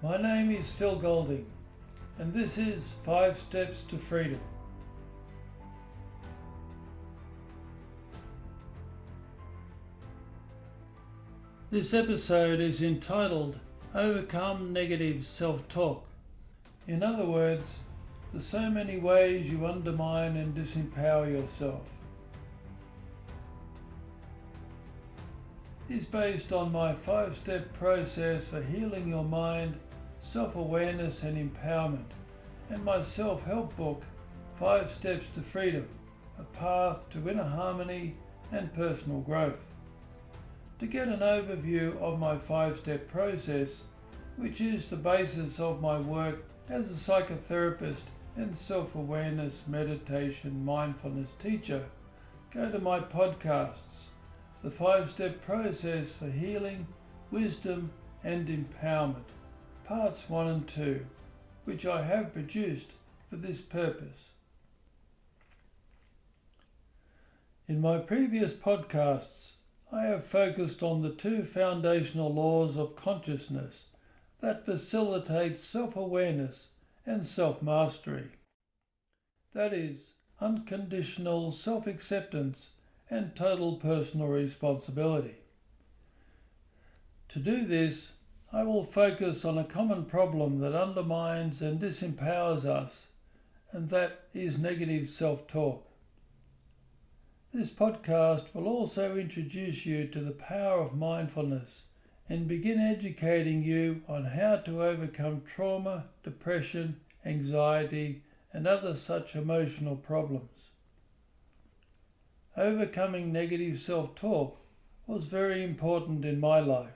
My name is Phil Golding, and this is 5 Steps to Freedom. This episode is entitled Overcome Negative Self-Talk. In other words, there's so many ways you undermine and disempower yourself. It's based on my 5-step process for healing your mind, self-awareness and empowerment, and my self-help book, 5 Steps to Freedom, a path to inner harmony and personal growth. To get an overview of my 5-step process, which is the basis of my work as a psychotherapist and self-awareness, meditation, mindfulness teacher, go to my podcasts, The 5-Step Process for Healing, Wisdom and Empowerment, Parts 1 and 2, which I have produced for this purpose. In my previous podcasts, I have focused on the 2 foundational laws of consciousness that facilitate self-awareness and self-mastery. That is, unconditional self-acceptance and total personal responsibility. To do this, I will focus on a common problem that undermines and disempowers us, and that is negative self-talk. This podcast will also introduce you to the power of mindfulness and begin educating you on how to overcome trauma, depression, anxiety, and other such emotional problems. Overcoming negative self-talk was very important in my life.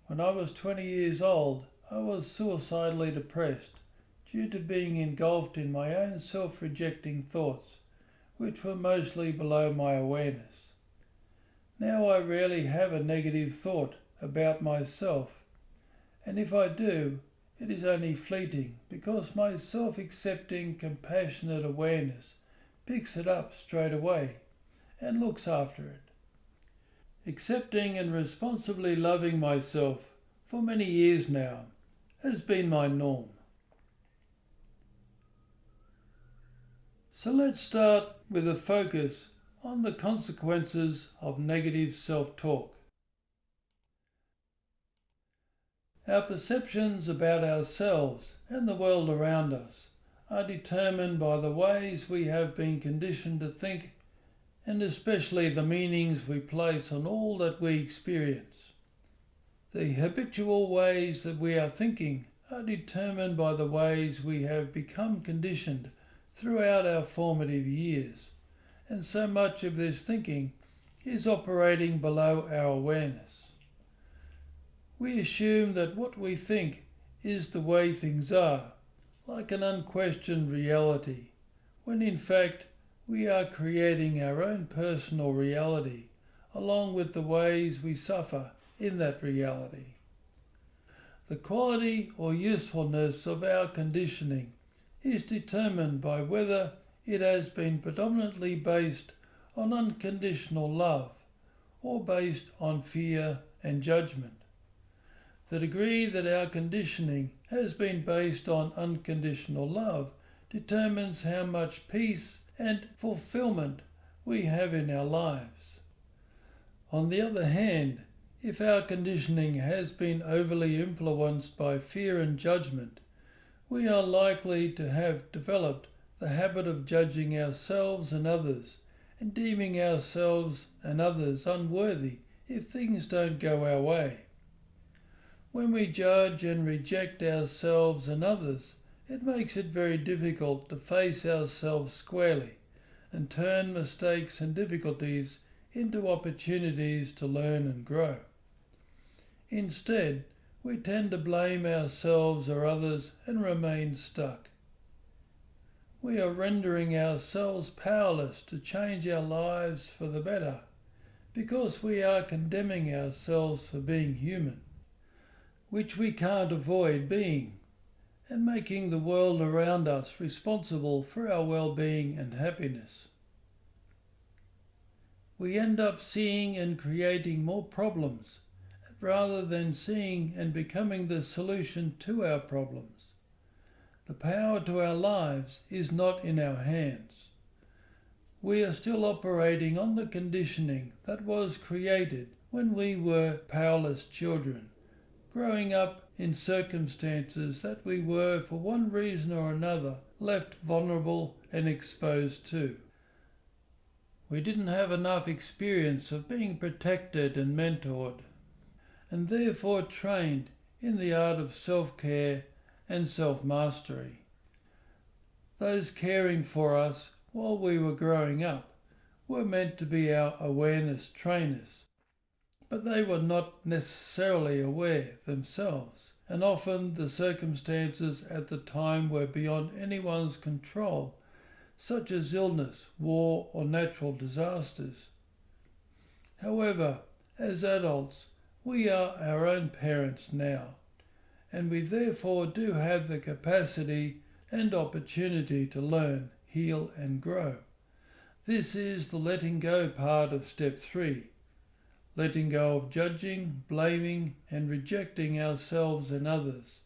When I was 20 years old, I was suicidally depressed due to being engulfed in my own self-rejecting thoughts, which were mostly below my awareness. Now I rarely have a negative thought about myself, and if I do, it is only fleeting because my self-accepting, compassionate awareness picks it up straight away and looks after it. Accepting and responsibly loving myself for many years now has been my norm. So let's start with a focus on the consequences of negative self-talk. Our perceptions about ourselves and the world around us are determined by the ways we have been conditioned to think, and especially the meanings we place on all that we experience. The habitual ways that we are thinking are determined by the ways we have become conditioned throughout our formative years, and so much of this thinking is operating below our awareness. We assume that what we think is the way things are, like an unquestioned reality, when in fact we are creating our own personal reality, along with the ways we suffer in that reality. The quality or usefulness of our conditioning is determined by whether it has been predominantly based on unconditional love or based on fear and judgment. The degree that our conditioning has been based on unconditional love determines how much peace and fulfillment we have in our lives. On the other hand, if our conditioning has been overly influenced by fear and judgment, we are likely to have developed the habit of judging ourselves and others and deeming ourselves and others unworthy if things don't go our way. When we judge and reject ourselves and others, it makes it very difficult to face ourselves squarely and turn mistakes and difficulties into opportunities to learn and grow. Instead, we tend to blame ourselves or others and remain stuck. We are rendering ourselves powerless to change our lives for the better because we are condemning ourselves for being human, which we can't avoid being, and making the world around us responsible for our well-being and happiness. We end up seeing and creating more problems rather than seeing and becoming the solution to our problems. The power to our lives is not in our hands. We are still operating on the conditioning that was created when we were powerless children, growing up in circumstances that we were, for one reason or another, left vulnerable and exposed to. We didn't have enough experience of being protected and mentored, and therefore trained in the art of self-care and self-mastery. Those caring for us while we were growing up were meant to be our awareness trainers, but they were not necessarily aware themselves, and often the circumstances at the time were beyond anyone's control, such as illness, war, or natural disasters. However, as adults, we are our own parents now, and we therefore do have the capacity and opportunity to learn, heal, and grow. This is the letting go part of step 3. Letting go of judging, blaming, and rejecting ourselves and others.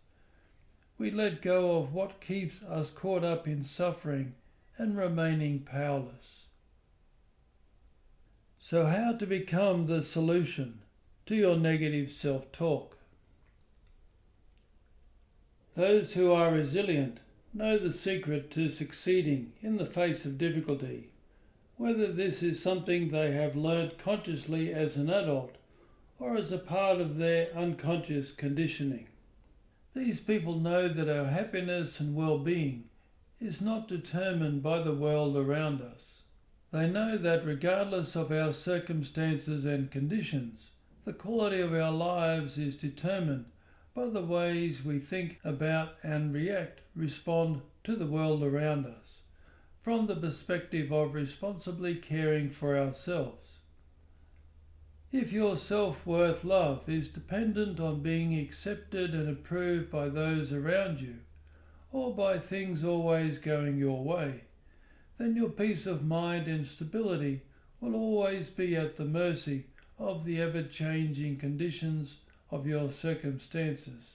We let go of what keeps us caught up in suffering and remaining powerless. So how to become the solution to your negative self-talk? Those who are resilient know the secret to succeeding in the face of difficulty, whether this is something they have learnt consciously as an adult or as a part of their unconscious conditioning. These people know that our happiness and well-being is not determined by the world around us. They know that regardless of our circumstances and conditions, the quality of our lives is determined by the ways we think about and respond to the world around us, from the perspective of responsibly caring for ourselves. If your self-worth love is dependent on being accepted and approved by those around you, or by things always going your way, then your peace of mind and stability will always be at the mercy of the ever-changing conditions of your circumstances.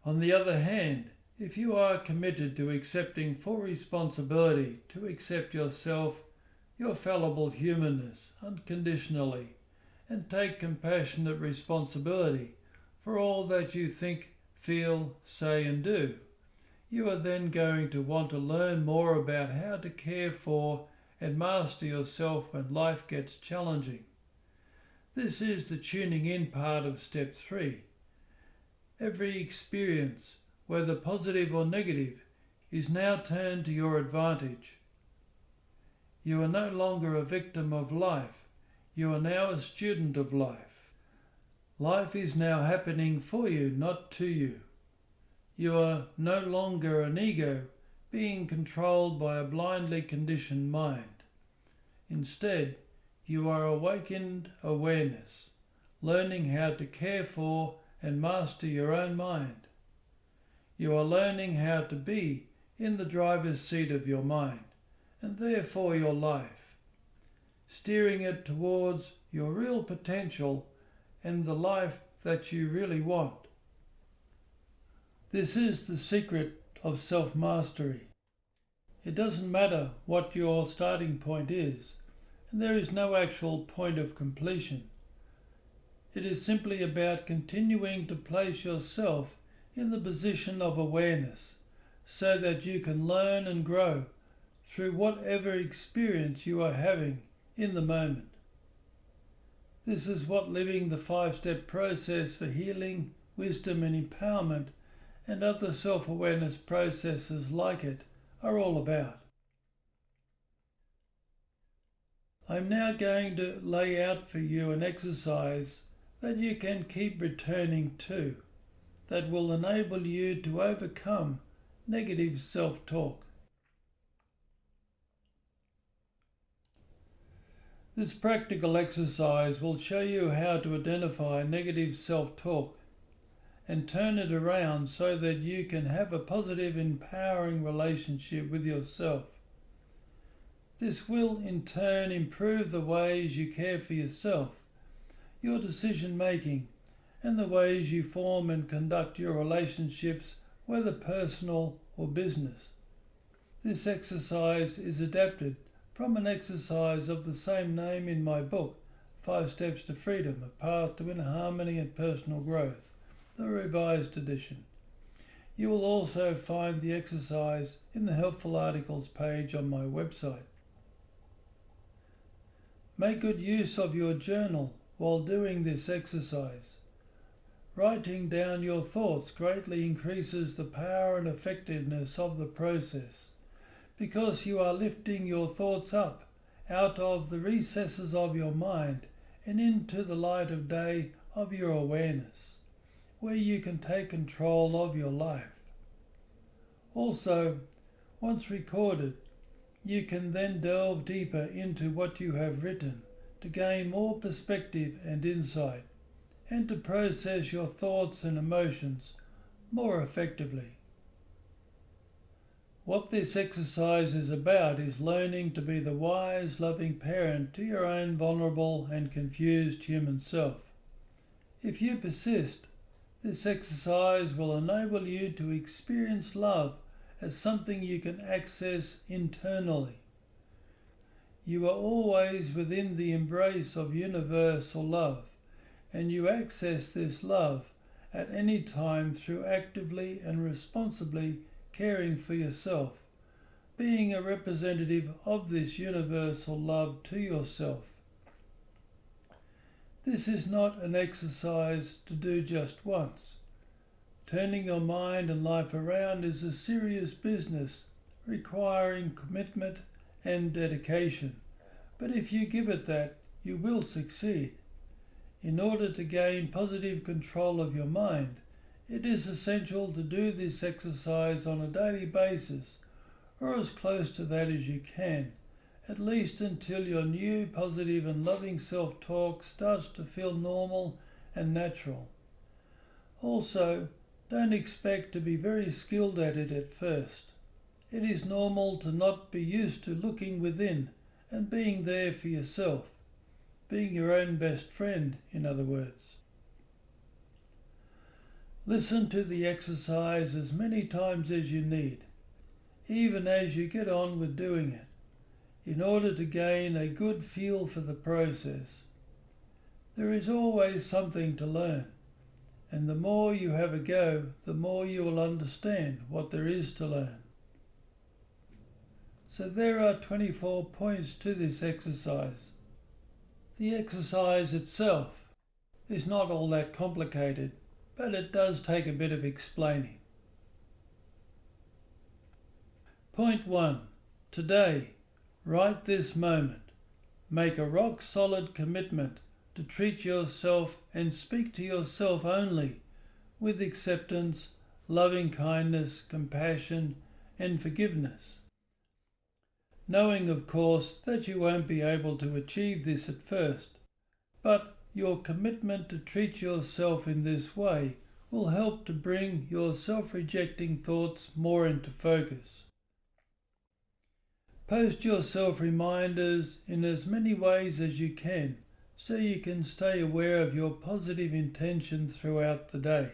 On the other hand, if you are committed to accepting full responsibility to accept yourself, your fallible humanness unconditionally, and take compassionate responsibility for all that you think, feel, say and do, you are then going to want to learn more about how to care for and master yourself when life gets challenging. This is the tuning in part of step 3. Every experience, whether positive or negative, is now turned to your advantage. You are no longer a victim of life. You are now a student of life. Life is now happening for you, not to you. You are no longer an ego being controlled by a blindly conditioned mind. Instead, you are awakened awareness, learning how to care for and master your own mind. You are learning how to be in the driver's seat of your mind, and therefore your life, steering it towards your real potential and the life that you really want. This is the secret of self-mastery. It doesn't matter what your starting point is, and there is no actual point of completion. It is simply about continuing to place yourself in the position of awareness so that you can learn and grow through whatever experience you are having in the moment. This is what living the 5-step process for healing, wisdom and empowerment and other self-awareness processes like it are all about. I'm now going to lay out for you an exercise that you can keep returning to that will enable you to overcome negative self-talk. This practical exercise will show you how to identify negative self-talk and turn it around so that you can have a positive, empowering relationship with yourself. This will in turn improve the ways you care for yourself. your decision making, and the ways you form and conduct your relationships, whether personal or business. This exercise is adapted from an exercise of the same name in my book, 5 Steps to Freedom, A Path to Inner Harmony and Personal Growth, the revised edition. You will also find the exercise in the helpful articles page on my website. Make good use of your journal while doing this exercise. Writing down your thoughts greatly increases the power and effectiveness of the process, because you are lifting your thoughts up out of the recesses of your mind and into the light of day of your awareness, where you can take control of your life. Also, once recorded, you can then delve deeper into what you have written to gain more perspective and insight, and to process your thoughts and emotions more effectively. What this exercise is about is learning to be the wise, loving parent to your own vulnerable and confused human self. If you persist, this exercise will enable you to experience love as something you can access internally. You are always within the embrace of universal love, and you access this love at any time through actively and responsibly caring for yourself, being a representative of this universal love to yourself. This is not an exercise to do just once. Turning your mind and life around is a serious business requiring commitment and dedication. But if you give it that, you will succeed. In order to gain positive control of your mind, it is essential to do this exercise on a daily basis, or as close to that as you can, at least until your new positive and loving self-talk starts to feel normal and natural. Also, don't expect to be very skilled at it at first. It is normal to not be used to looking within and being there for yourself, being your own best friend, in other words. Listen to the exercise as many times as you need, even as you get on with doing it, in order to gain a good feel for the process. There is always something to learn, and the more you have a go, the more you will understand what there is to learn. So there are 24 points to this exercise. The exercise itself is not all that complicated, but it does take a bit of explaining. Point 1. Today, right this moment, make a rock-solid commitment to treat yourself and speak to yourself only with acceptance, loving kindness, compassion, and forgiveness. Knowing, of course, that you won't be able to achieve this at first, but your commitment to treat yourself in this way will help to bring your self-rejecting thoughts more into focus. Post yourself reminders in as many ways as you can, so you can stay aware of your positive intentions throughout the day.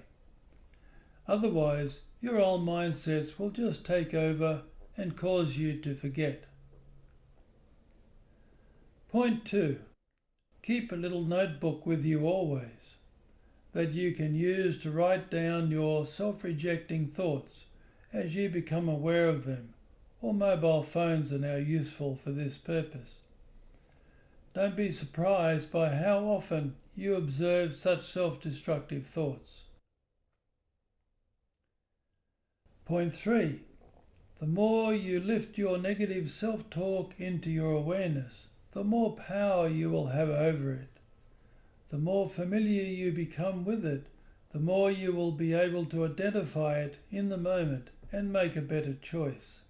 Otherwise, your old mindsets will just take over and cause you to forget. Point 2. Keep a little notebook with you always, that you can use to write down your self-rejecting thoughts as you become aware of them. Or mobile phones are now useful for this purpose. Don't be surprised by how often you observe such self-destructive thoughts. Point 3. The more you lift your negative self-talk into your awareness, the more power you will have over it. The more familiar you become with it, the more you will be able to identify it in the moment and make a better choice.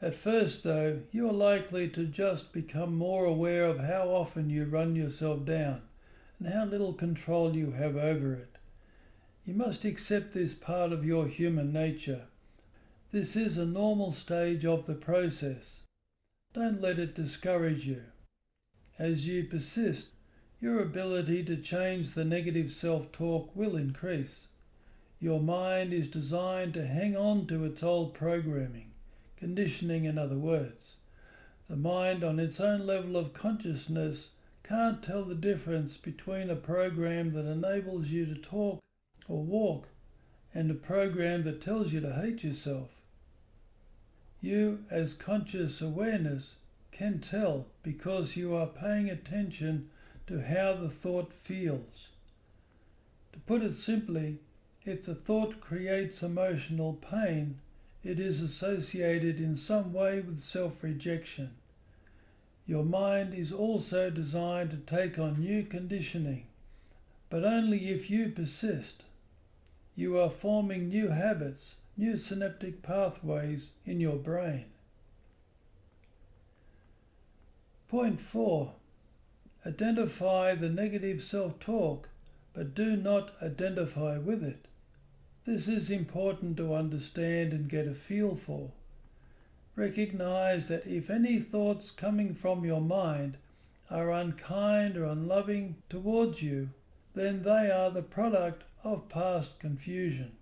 At first, though, you are likely to just become more aware of how often you run yourself down and how little control you have over it. You must accept this part of your human nature. This is a normal stage of the process. Don't let it discourage you. As you persist, your ability to change the negative self-talk will increase. Your mind is designed to hang on to its old programming, conditioning in other words. The mind on its own level of consciousness can't tell the difference between a program that enables you to talk or walk and a program that tells you to hate yourself. You, as conscious awareness, can tell because you are paying attention to how the thought feels. To put it simply, if the thought creates emotional pain, it is associated in some way with self-rejection. Your mind is also designed to take on new conditioning, but only if you persist. You are forming new habits, new synaptic pathways in your brain. Point 4. Identify the negative self-talk, but do not identify with it. This is important to understand and get a feel for. Recognize that if any thoughts coming from your mind are unkind or unloving towards you, then they are the product of past confusion.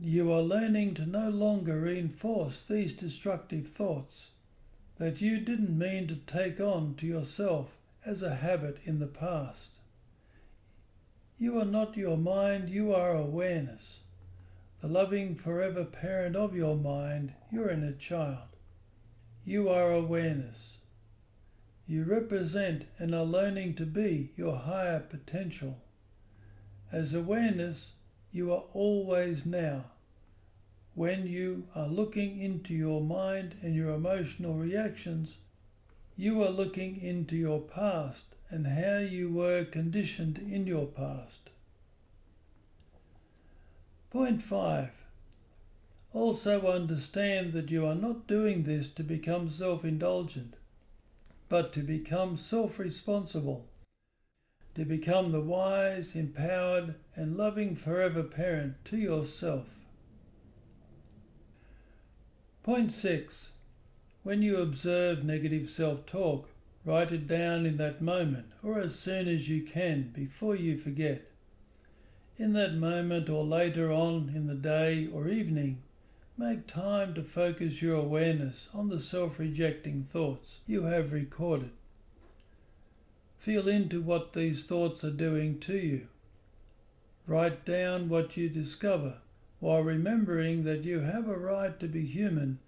You are learning to no longer reinforce these destructive thoughts that you didn't mean to take on to yourself as a habit in the past. You are not your mind, you are awareness. The loving forever parent of your mind, your inner child. You are awareness. You represent and are learning to be your higher potential. As awareness, you are always now. When you are looking into your mind and your emotional reactions, you are looking into your past and how you were conditioned in your past. Point 5. Also understand that you are not doing this to become self-indulgent, but to become self-responsible, to become the wise, empowered, and loving forever parent to yourself. Point 6. When you observe negative self-talk, write it down in that moment or as soon as you can before you forget. In that moment or later on in the day or evening, make time to focus your awareness on the self-rejecting thoughts you have recorded. Feel into what these thoughts are doing to you. Write down what you discover while remembering that you have a right to be human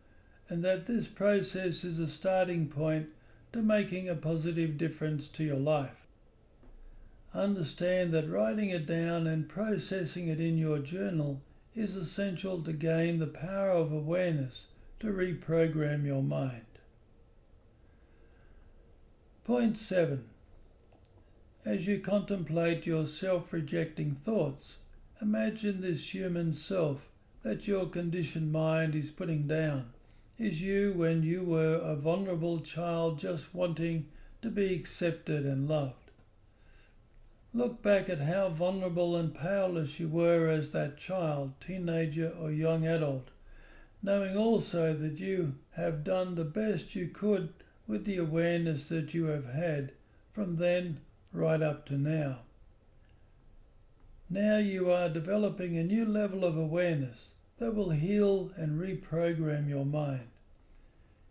and that this process is a starting point to making a positive difference to your life. Understand that writing it down and processing it in your journal is essential to gain the power of awareness to reprogram your mind. Point 7. As you contemplate your self-rejecting thoughts, imagine this human self that your conditioned mind is putting down is you when you were a vulnerable child just wanting to be accepted and loved. Look back at how vulnerable and powerless you were as that child, teenager or young adult, knowing also that you have done the best you could with the awareness that you have had from then right up to now. Now you are developing a new level of awareness that will heal and reprogram your mind.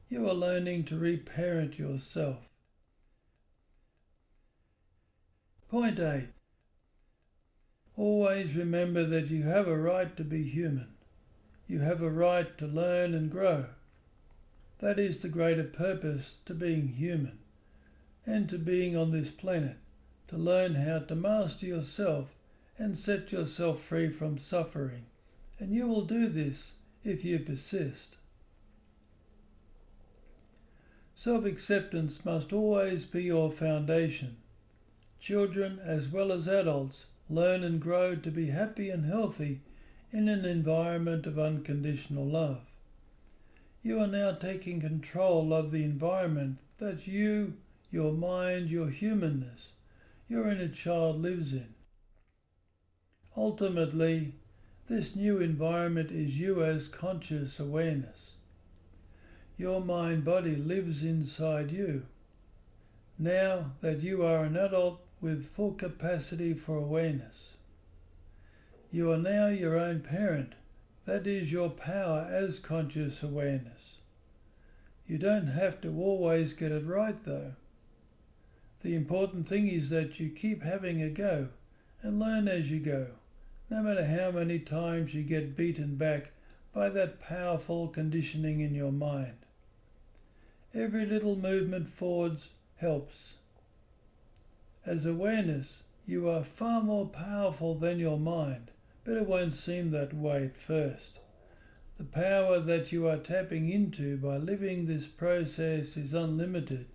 You are learning to reparent yourself. Point 8. Always remember that you have a right to be human. You have a right to learn and grow. That is the greater purpose to being human and to being on this planet, to learn how to master yourself and set yourself free from suffering. And you will do this if you persist. Self-acceptance must always be your foundation. Children, as well as adults, learn and grow to be happy and healthy in an environment of unconditional love. You are now taking control of the environment that you, your mind, your humanness, your inner child lives in. Ultimately, this new environment is you as conscious awareness. Your mind-body lives inside you. now that you are an adult with full capacity for awareness. You are now your own parent. That is your power as conscious awareness. You don't have to always get it right though. The important thing is that you keep having a go and learn as you go, no matter how many times you get beaten back by that powerful conditioning in your mind. Every little movement forwards helps. As awareness, you are far more powerful than your mind, but it won't seem that way at first. The power that you are tapping into by living this process is unlimited,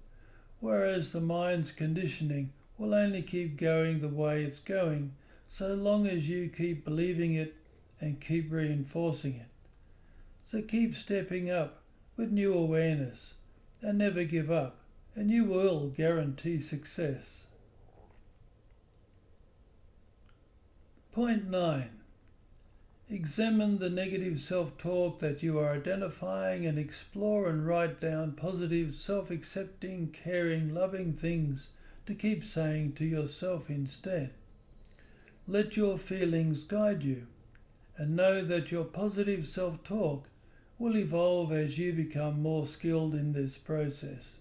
whereas the mind's conditioning will only keep going the way it's going so long as you keep believing it and keep reinforcing it. So keep stepping up with new awareness and never give up, and you will guarantee success. Point 9. Examine the negative self-talk that you are identifying and explore and write down positive, self-accepting, caring, loving things to keep saying to yourself instead. Let your feelings guide you, and know that your positive self-talk will evolve as you become more skilled in this process.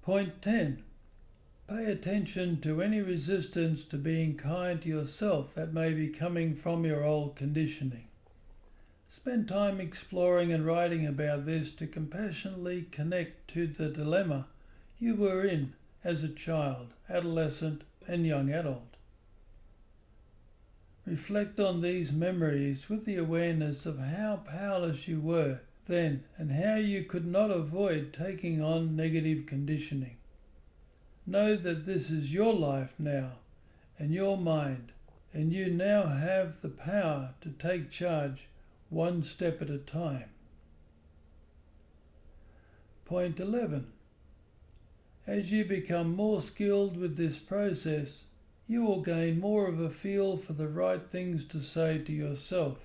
Point 10. Pay attention to any resistance to being kind to yourself that may be coming from your old conditioning. Spend time exploring and writing about this to compassionately connect to the dilemma you were in as a child, adolescent, and young adult. Reflect on these memories with the awareness of how powerless you were then and how you could not avoid taking on negative conditioning. Know that this is your life now and your mind, and you now have the power to take charge one step at a time. Point 11. As you become more skilled with this process, you will gain more of a feel for the right things to say to yourself.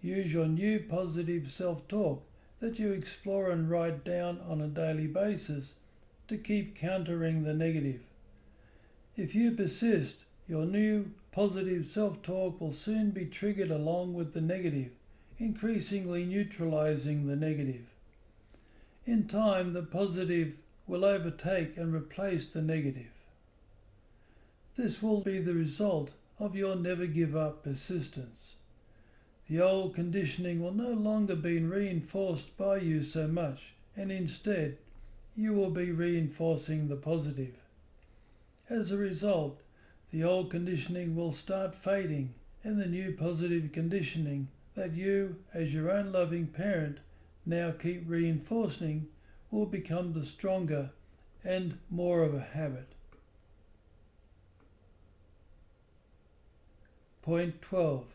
Use your new positive self-talk that you explore and write down on a daily basis to keep countering the negative. If you persist, your new positive self-talk will soon be triggered along with the negative, increasingly neutralizing the negative. In time, the positive will overtake and replace the negative. This will be the result of your never give up persistence. The old conditioning will no longer be reinforced by you so much, and instead, you will be reinforcing the positive. As a result, the old conditioning will start fading, and the new positive conditioning that you, as your own loving parent, now keep reinforcing will become the stronger and more of a habit. Point 12.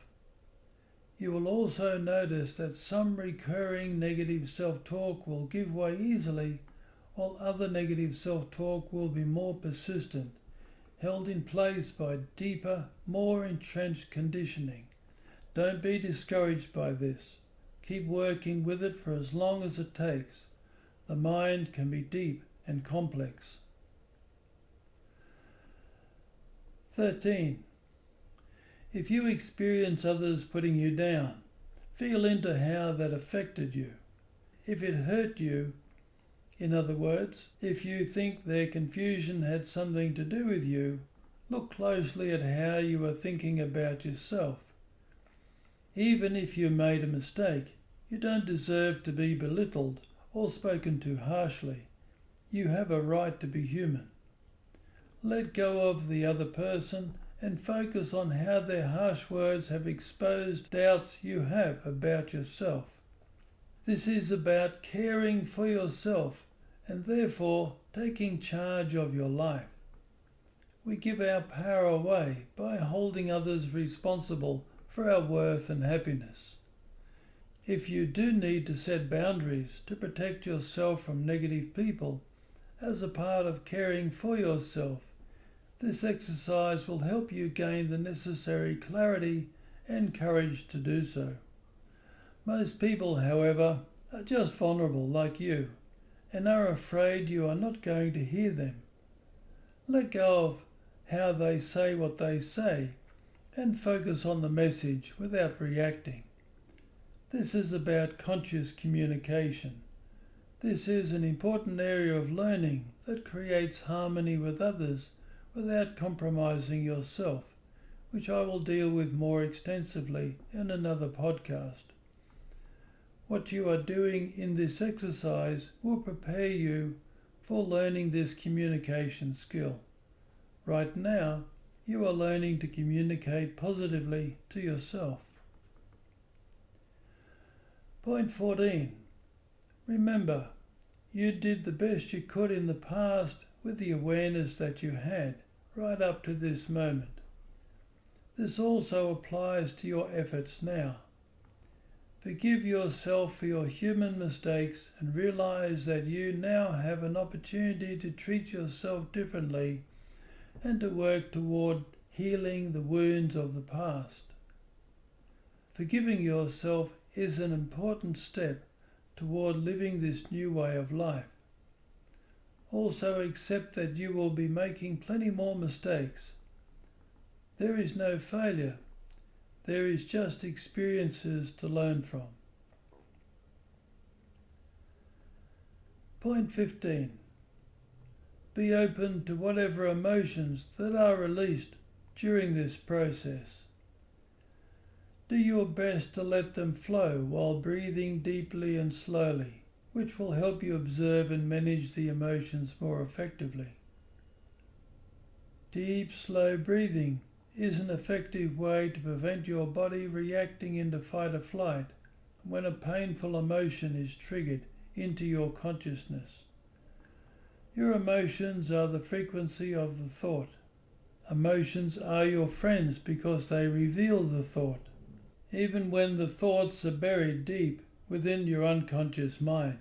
You will also notice that some recurring negative self-talk will give way easily, while other negative self-talk will be more persistent, held in place by deeper, more entrenched conditioning. Don't be discouraged by this. Keep working with it for as long as it takes. The mind can be deep and complex. 13. If you experience others putting you down, feel into how that affected you. If it hurt you, in other words, if you think their confusion had something to do with you, look closely at how you were thinking about yourself. Even if you made a mistake, you don't deserve to be belittled or spoken to harshly. You have a right to be human. Let go of the other person and focus on how their harsh words have exposed doubts you have about yourself. This is about caring for yourself and therefore taking charge of your life. We give our power away by holding others responsible for our worth and happiness. If you do need to set boundaries to protect yourself from negative people as a part of caring for yourself, this exercise will help you gain the necessary clarity and courage to do so. Most people, however, are just vulnerable like you, and are afraid you are not going to hear them. Let go of how they say what they say and focus on the message without reacting. This is about conscious communication. This is an important area of learning that creates harmony with others without compromising yourself, which I will deal with more extensively in another podcast. What you are doing in this exercise will prepare you for learning this communication skill. Right now, you are learning to communicate positively to yourself. Point 14. Remember, you did the best you could in the past with the awareness that you had right up to this moment. This also applies to your efforts now. Forgive yourself for your human mistakes and realize that you now have an opportunity to treat yourself differently and to work toward healing the wounds of the past. Forgiving yourself is an important step toward living this new way of life. Also accept that you will be making plenty more mistakes. There is no failure. There is just experiences to learn from. Point 15. Be open to whatever emotions that are released during this process. Do your best to let them flow while breathing deeply and slowly, which will help you observe and manage the emotions more effectively. Deep, slow breathing is an effective way to prevent your body reacting into fight or flight when a painful emotion is triggered into your consciousness. Your emotions are the frequency of the thought. Emotions are your friends because they reveal the thought, even when the thoughts are buried deep within your unconscious mind.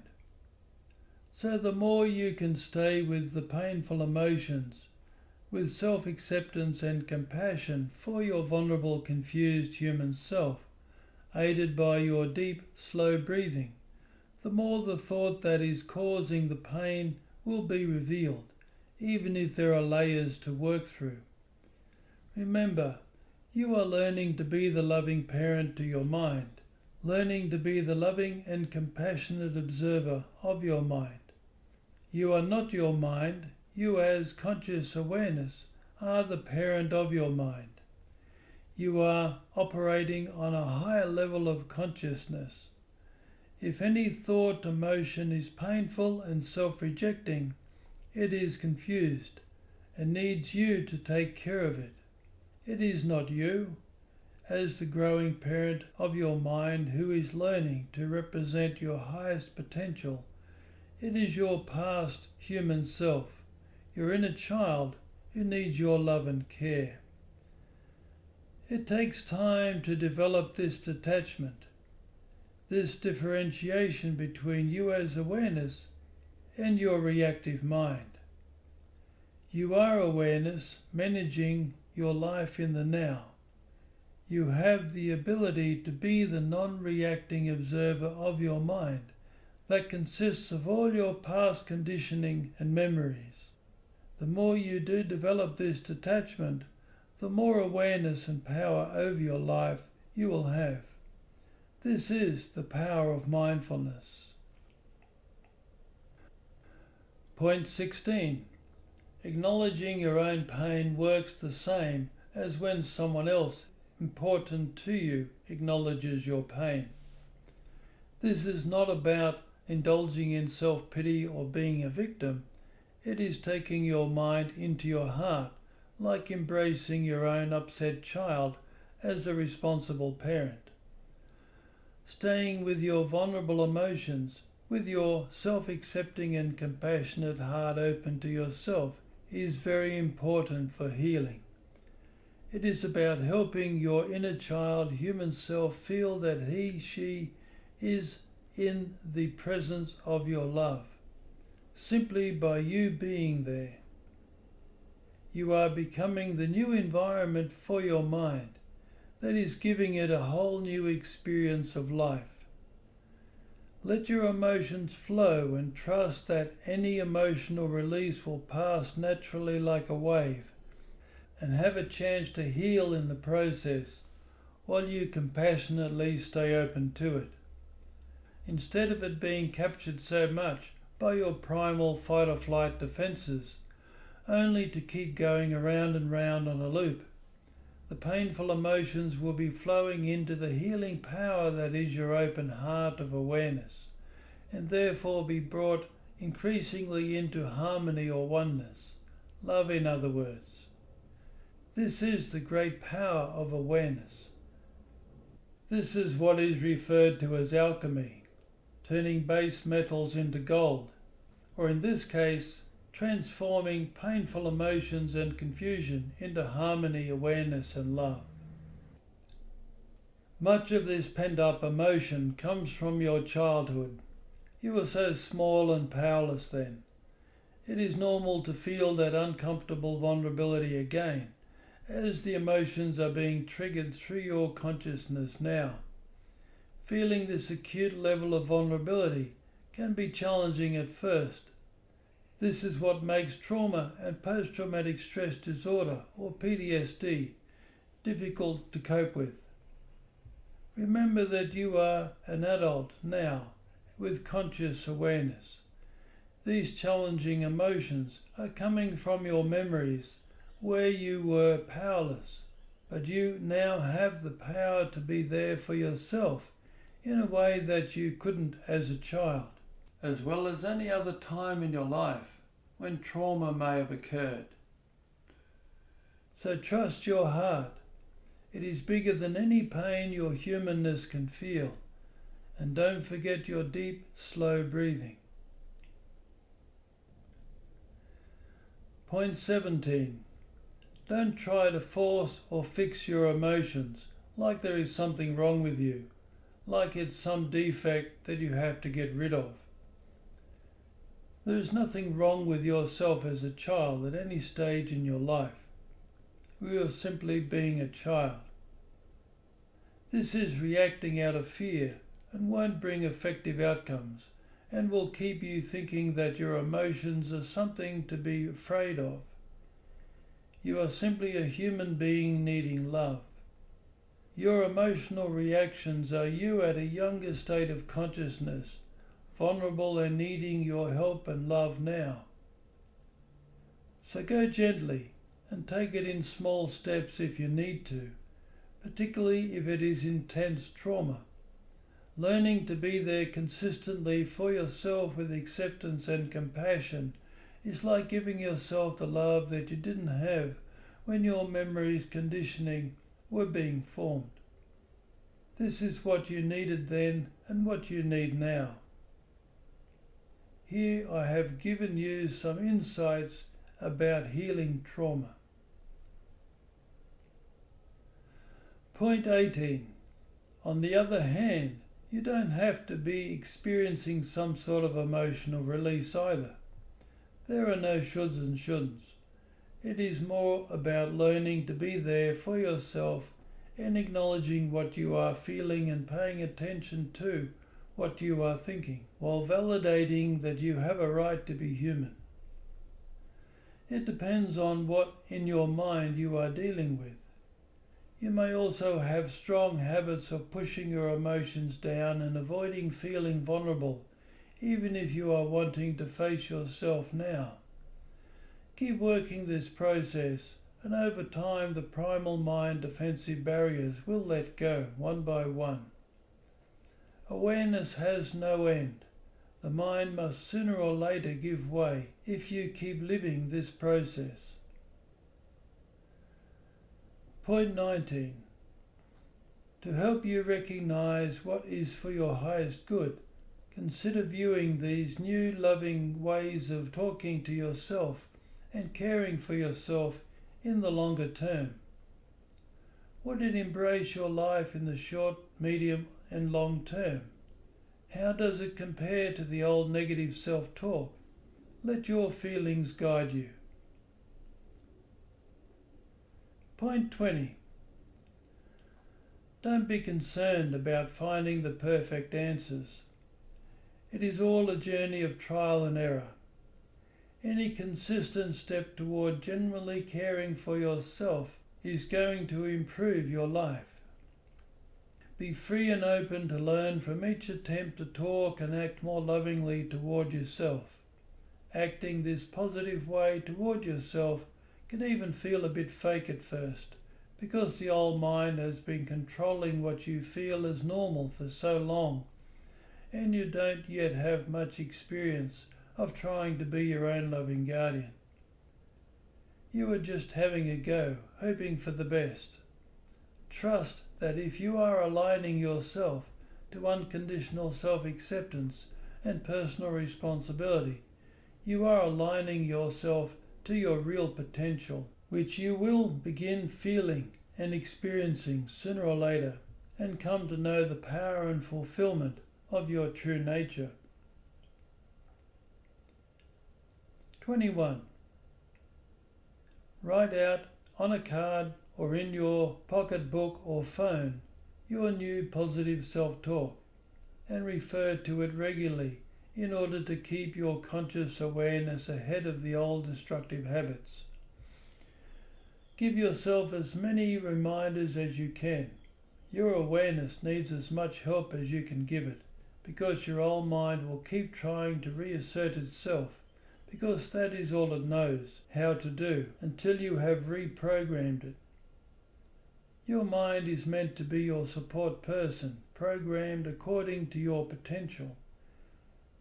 So the more you can stay with the painful emotions, with self-acceptance and compassion for your vulnerable, confused human self, aided by your deep, slow breathing, the more the thought that is causing the pain will be revealed, even if there are layers to work through. Remember, you are learning to be the loving parent to your mind, learning to be the loving and compassionate observer of your mind. You are not your mind. You as conscious awareness are the parent of your mind. You are operating on a higher level of consciousness. If any thought, emotion is painful and self-rejecting, it is confused and needs you to take care of it. It is not you, as the growing parent of your mind who is learning to represent your highest potential. It is your past human self, your inner child who needs your love and care. It takes time to develop this detachment, this differentiation between you as awareness and your reactive mind. You are awareness managing your life in the now. You have the ability to be the non-reacting observer of your mind that consists of all your past conditioning and memories. The more you do develop this detachment, the more awareness and power over your life you will have. This is the power of mindfulness. Point 16. Acknowledging your own pain works the same as when someone else important to you acknowledges your pain. This is not about indulging in self-pity or being a victim. It is taking your mind into your heart, like embracing your own upset child as a responsible parent. Staying with your vulnerable emotions, with your self-accepting and compassionate heart open to yourself, is very important for healing. It is about helping your inner child, human self, feel that she is in the presence of your love, simply by you being there. You are becoming the new environment for your mind that is giving it a whole new experience of life. Let your emotions flow and trust that any emotional release will pass naturally like a wave and have a chance to heal in the process while you compassionately stay open to it. Instead of it being captured so much by your primal fight or flight defenses, only to keep going around and round on a loop, the painful emotions will be flowing into the healing power that is your open heart of awareness, and therefore be brought increasingly into harmony or oneness, love in other words. This is the great power of awareness. This is what is referred to as alchemy, turning base metals into gold, or in this case, transforming painful emotions and confusion into harmony, awareness and love. Much of this pent-up emotion comes from your childhood. You were so small and powerless then. It is normal to feel that uncomfortable vulnerability again, as the emotions are being triggered through your consciousness now. Feeling this acute level of vulnerability can be challenging at first. This is what makes trauma and post-traumatic stress disorder, or PTSD, difficult to cope with. Remember that you are an adult now, with conscious awareness. These challenging emotions are coming from your memories where you were powerless, but you now have the power to be there for yourself in a way that you couldn't as a child, as well as any other time in your life when trauma may have occurred. So trust your heart. It is bigger than any pain your humanness can feel. And don't forget your deep, slow breathing. Point 17. Don't try to force or fix your emotions like there is something wrong with you, like it's some defect that you have to get rid of. There is nothing wrong with yourself as a child at any stage in your life. You are simply being a child. This is reacting out of fear and won't bring effective outcomes, and will keep you thinking that your emotions are something to be afraid of. You are simply a human being needing love. Your emotional reactions are you at a younger state of consciousness, vulnerable and needing your help and love now. So go gently and take it in small steps if you need to, particularly if it is intense trauma. Learning to be there consistently for yourself with acceptance and compassion is like giving yourself the love that you didn't have when your memories conditioning were being formed. This is what you needed then and what you need now. Here I have given you some insights about healing trauma. Point 18. On the other hand, you don't have to be experiencing some sort of emotional release either. There are no shoulds and shouldn'ts. It is more about learning to be there for yourself and acknowledging what you are feeling and paying attention to what you are thinking, while validating that you have a right to be human. It depends on what in your mind you are dealing with. You may also have strong habits of pushing your emotions down and avoiding feeling vulnerable, even if you are wanting to face yourself now. Keep working this process, and over time the primal mind defensive barriers will let go one by one. Awareness has no end. The mind must sooner or later give way if you keep living this process. Point 19. To help you recognize what is for your highest good, consider viewing these new loving ways of talking to yourself and caring for yourself in the longer term. Would it embrace your life in the short, medium and long term? How does it compare to the old negative self-talk? Let your feelings guide you. Point 20. Don't be concerned about finding the perfect answers. It is all a journey of trial and error. Any consistent step toward genuinely caring for yourself is going to improve your life. Be free and open to learn from each attempt to talk and act more lovingly toward yourself. Acting this positive way toward yourself can even feel a bit fake at first, because the old mind has been controlling what you feel as normal for so long, and you don't yet have much experience of trying to be your own loving guardian. You are just having a go, hoping for the best. Trust that if you are aligning yourself to unconditional self-acceptance and personal responsibility, you are aligning yourself to your real potential, which you will begin feeling and experiencing sooner or later, and come to know the power and fulfillment of your true nature. 21. Write out on a card or in your pocketbook or phone your new positive self-talk and refer to it regularly in order to keep your conscious awareness ahead of the old destructive habits. Give yourself as many reminders as you can. Your awareness needs as much help as you can give it, because your old mind will keep trying to reassert itself, because that is all it knows how to do until you have reprogrammed it. Your mind is meant to be your support person, programmed according to your potential.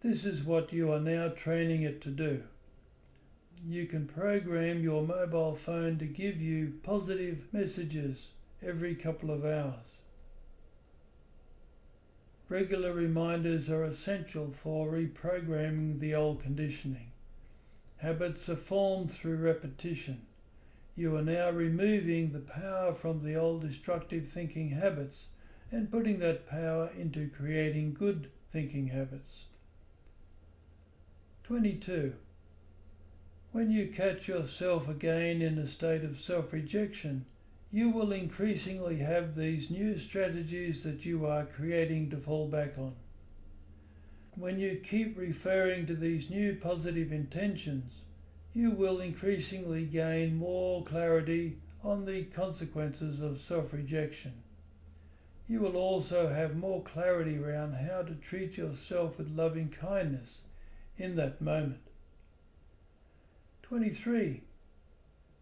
This is what you are now training it to do. You can program your mobile phone to give you positive messages every couple of hours. Regular reminders are essential for reprogramming the old conditioning. Habits are formed through repetition. You are now removing the power from the old destructive thinking habits and putting that power into creating good thinking habits. 22. When you catch yourself again in a state of self-rejection, you will increasingly have these new strategies that you are creating to fall back on. When you keep referring to these new positive intentions, you will increasingly gain more clarity on the consequences of self-rejection. You will also have more clarity around how to treat yourself with loving kindness in that moment. 23.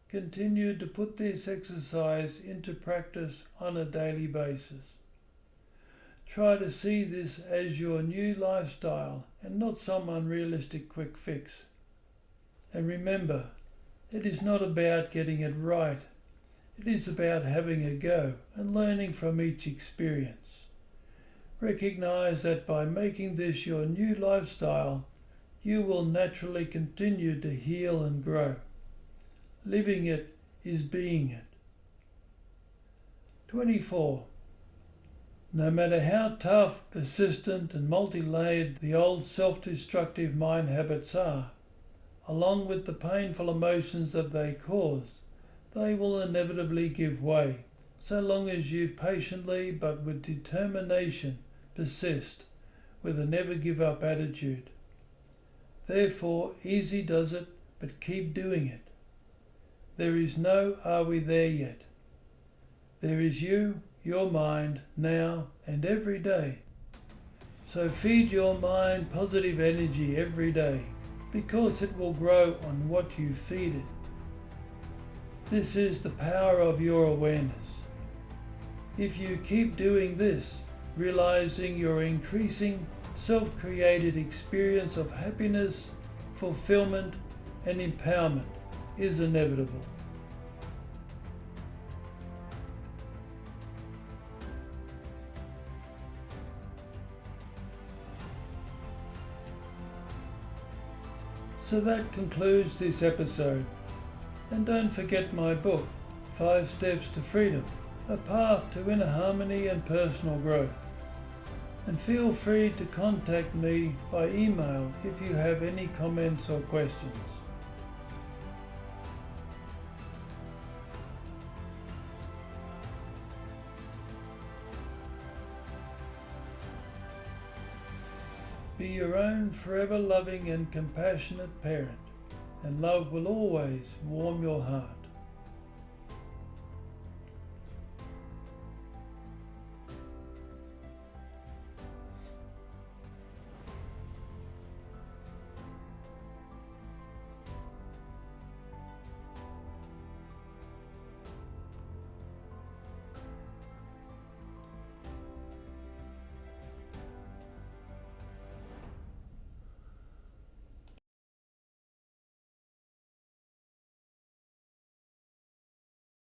Continue to put this exercise into practice on a daily basis. Try to see this as your new lifestyle and not some unrealistic quick fix. And remember, it is not about getting it right. It is about having a go and learning from each experience. Recognize that by making this your new lifestyle, you will naturally continue to heal and grow. Living it is being it. 24. No matter how tough, persistent and multi-layered the old self-destructive mind habits are, along with the painful emotions that they cause, they will inevitably give way, so long as you patiently but with determination persist with a never give up attitude. Therefore, easy does it, but keep doing it. There is no are we there yet. There is you, your mind, now and every day. So feed your mind positive energy every day, because it will grow on what you feed it. This is the power of your awareness. If you keep doing this, realizing your increasing self-created experience of happiness, fulfillment and empowerment is inevitable. So that concludes this episode. And don't forget my book, 5 Steps to Freedom, A Path to Inner Harmony and Personal Growth. And feel free to contact me by email if you have any comments or questions. Be your own forever loving and compassionate parent, and love will always warm your heart.